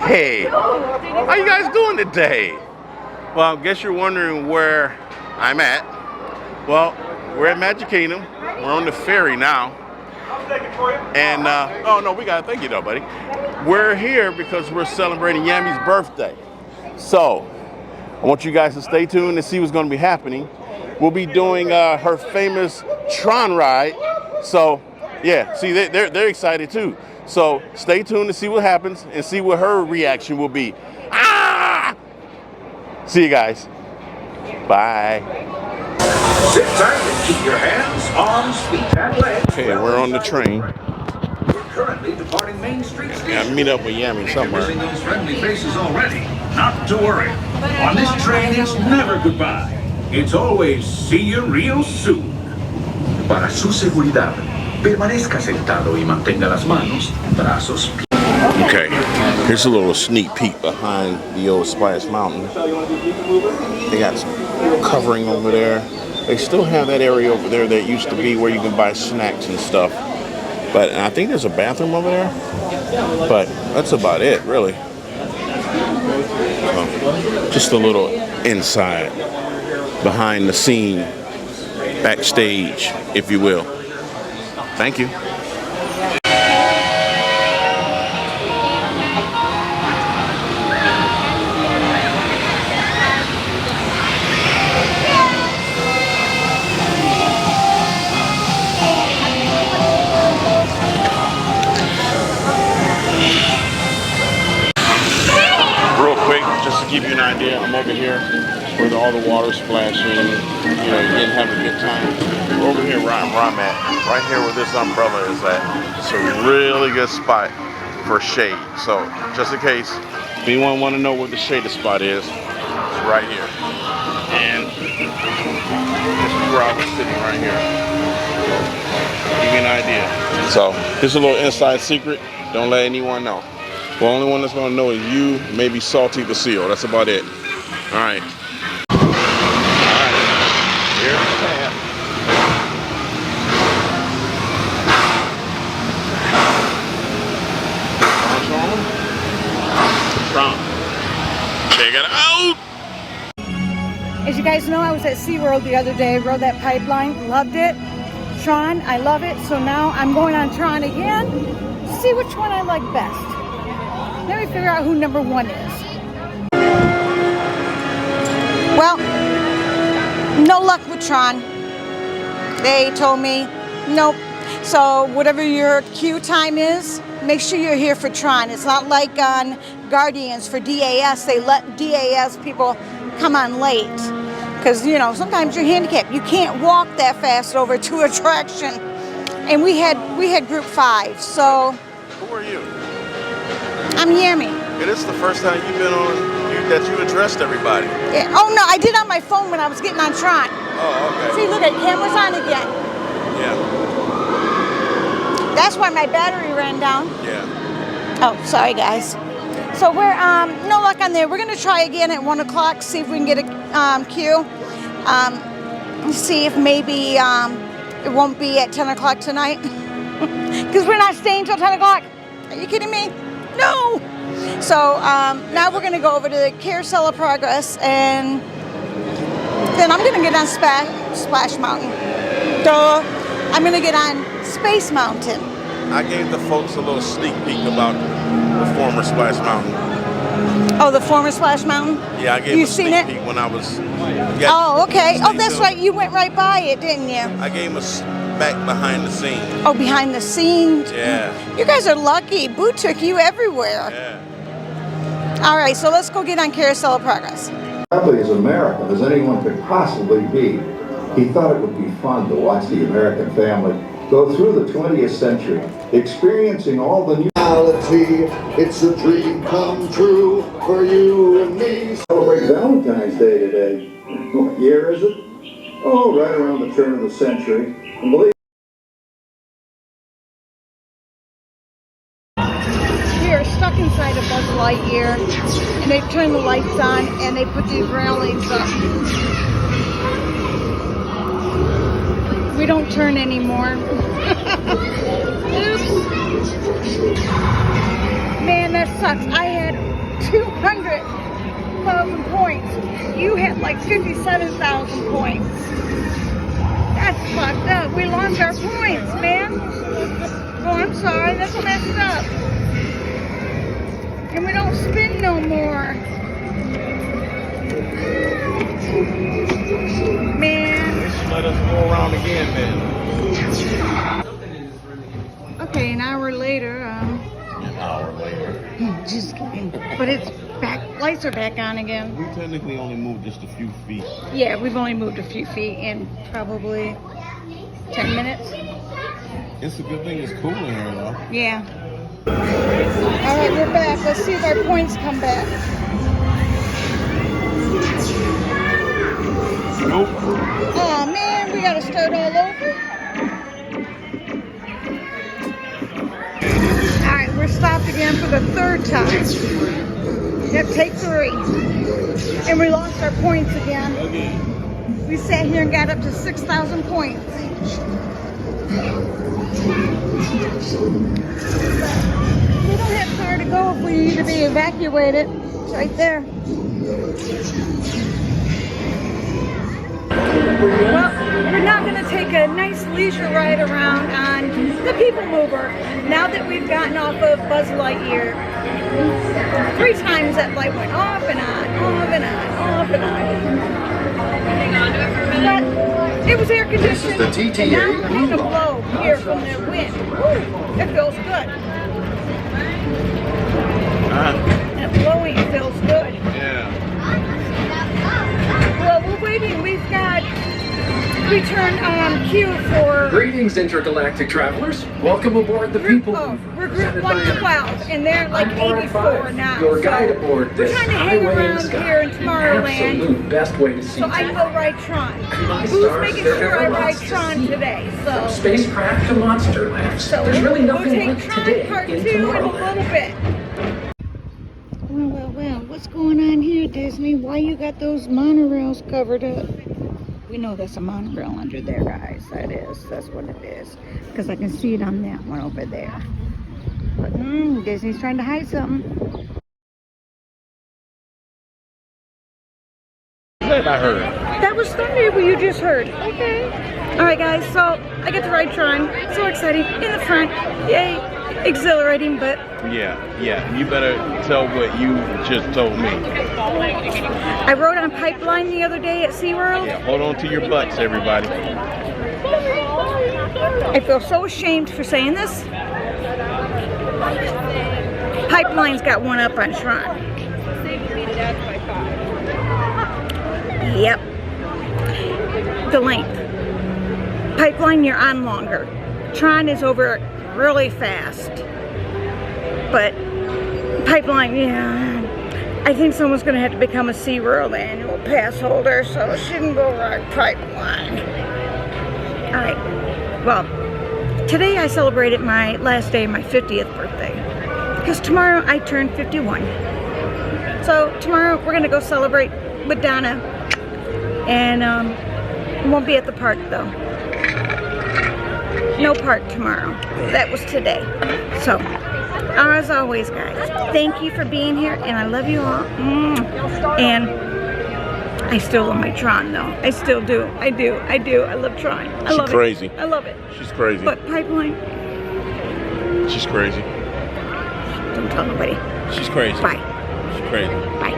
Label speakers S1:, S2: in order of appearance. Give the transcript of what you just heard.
S1: Hey, how you guys doing today? Well, I guess you're wondering where I'm at. Well, we're at Magic Kingdom. We're on the ferry now. And, oh no, we got it. Thank you though, buddy. We're here because we're celebrating Yammi's birthday. So, I want you guys to stay tuned and see what's going to be happening. We'll be doing her famous Tron ride. So, yeah, see, they're excited too. So, stay tuned to see what happens and see what her reaction will be. Ah! See you guys. Bye.
S2: Sit tight and keep your hands, arms, feet, and legs.
S1: Okay, we're on the train.
S2: We're currently departing Main Street Station.
S1: Yeah, meet up with Yammi somewhere.
S2: Missing those friendly faces already. Not to worry. On this train, it's never goodbye. It's always see you real soon. Para su seguridad, permanezca sentado y mantenga las manos, brazos.
S1: Okay, here's a little sneak peek behind the old Splash Mountain. They got some covering over there. They still have that area over there that used to be where you can buy snacks and stuff. But I think there's a bathroom over there. But that's about it, really. So, just a little inside, behind the scene, backstage, if you will. Thank you. Give you an idea, I'm over here where all the water's splashing, you know, you didn't have a good time. We're over here where I'm at, right here where this umbrella is at. It's a really good spot for shade. So just in case if anyone want to know where the shaded spot is, it's right here. And this is where I was sitting right here. Give you an idea. So this is a little inside secret. Don't let anyone know. The only one that's going to know is you, maybe Salty the Seal. That's about it. All right. All right. Here's the tab. Tron. Check it out.
S3: As you guys know, I was at SeaWorld the other day. Rode that pipeline. Loved it. Tron, I love it. So now I'm going on Tron again. See which one I like best. Let me figure out who number one is. Well, no luck with Tron. They told me, nope. So whatever your queue time is, make sure you're here for Tron. It's not like on Guardians for DAS. They let DAS people come on late. Because, you know, sometimes you're handicapped. You can't walk that fast over to attraction. And we had group 5, so.
S1: Who are you?
S3: I'm Yammi.
S1: It is the first time you've been on that you addressed everybody.
S3: Yeah. Oh no, I did on my phone when I was getting on Tron.
S1: Oh, okay.
S3: See, look at camera's on again.
S1: Yeah.
S3: That's why my battery ran down.
S1: Yeah.
S3: Oh, sorry guys. So we're no luck on there. We're gonna try again at 1 o'clock. See if we can get a queue. See if maybe it won't be at 10 o'clock tonight. Because we're not staying till 10 o'clock. Are you kidding me? No! So now we're going to go over to the Carousel of Progress, and then I'm going to get on Splash Mountain. Duh! I'm going to get on Space Mountain.
S1: I gave the folks a little sneak peek about the former Splash Mountain.
S3: Oh, the former Splash Mountain?
S1: Yeah, I gave a sneak peek when I was...
S3: Oh, okay. Oh, that's right. You went right by it, didn't you?
S1: I gave him a back behind the scenes.
S3: Oh, behind the scenes?
S1: Yeah.
S3: You guys are lucky. Boo took you everywhere.
S1: Yeah.
S3: All right, so let's go get on Carousel of Progress.
S4: Probably as American as anyone could possibly be, he thought it would be fun to watch the American family go through the 20th century, experiencing all the new reality. It's a dream come true for you and me. Celebrate Valentine's Day today. What year is it? Oh, right around the turn of the century. And believe
S3: we are stuck inside a Buzz Lightyear, and they've turned the lights on, and they put these railings up. We don't turn anymore. Oops. Man, that sucks. I had 100,000 points. You had like 57,000 points. That's fucked up. We lost our points, man. Oh, I'm sorry. That's messed up. And we don't spin no more. Man.
S1: Let us go around again, then.
S3: Okay, an hour later.
S1: An hour later.
S3: Just kidding. But it's back. Lights are back on again.
S1: We technically only moved just a few feet.
S3: Yeah, we've only moved a few feet in probably 10 minutes.
S1: It's a good thing it's cool in here, though.
S3: Yeah. All right, we're back. Let's see if our points come back.
S1: Nope.
S3: Oh man, we gotta start all over. All right, we're stopped again for the third time. Yep, take 3. And we lost our points again. We sat here and got up to 6,000 points. We don't have far to go if we need to be evacuated. It's right there. Well, we're now going to take a nice leisure ride around on the People Mover. Now that we've gotten off of Buzz Lightyear, 3 times that light went off and on, off and on, off and on. But it was air conditioned.
S4: This is the
S3: And now
S4: TTA
S3: we're going to blow here from the wind. Woo, it feels good. That blowing feels good.
S1: Yeah.
S3: Well, we're waiting. We turned queue for.
S5: Greetings, intergalactic travelers. Welcome aboard the People Mover.
S3: We're group 112, and they're like
S5: I'm
S3: 84 now.
S5: Your
S3: so
S5: guide aboard
S3: we're
S5: this
S3: trying to hang
S5: highway in the
S3: around
S5: sky.
S3: here in Tomorrowland.
S5: Absolute best way to see
S3: So I
S5: town.
S3: will ride Tron.
S5: My
S3: Who's
S5: stars,
S3: making
S5: there
S3: sure
S5: are
S3: I ride
S5: lots to
S3: Tron
S5: see.
S3: today?
S5: From
S3: So
S5: spacecraft to monster labs.
S3: So
S5: There's really nothing
S3: we'll take
S5: like
S3: Tron
S5: today
S3: Part 2
S5: in
S3: in a
S5: Tomorrowland.
S3: little bit. Well, what's going on here, Disney? Why you got those monorails covered up? We know there's a monorail under there, guys. That's what it is. Because I can see it on that one over there. But Disney's trying to hide something.
S1: That I heard.
S3: That was thunder what you just heard. Okay. All right, guys. So I get to ride Tron. So exciting. In the front. Yay. Exhilarating, but
S1: Yeah. You better tell what you just told me.
S3: I rode on Pipeline the other day at SeaWorld.
S1: Yeah, hold on to your butts, everybody.
S3: I feel so ashamed for saying this. Pipeline's got one up on Tron. Yep. The length. Pipeline, you're on longer. Tron is over really fast. But Pipeline, yeah. I think someone's going to have to become a SeaWorld annual pass holder, so she can go ride Pipeline. All right. Well, today I celebrated my last day of my 50th birthday. Because tomorrow I turn 51. So tomorrow we're going to go celebrate with Donna. And we won't be at the park though. No park tomorrow. That was today. So, as always, guys, thank you for being here, and I love you all. And I still love my Tron, though. I still do. I do. I love Tron. I love
S1: crazy.
S3: it. I love it.
S1: She's crazy.
S3: But Pipeline,
S1: She's crazy.
S3: don't tell nobody.
S1: She's crazy.
S3: Bye.
S1: She's crazy.
S3: Bye.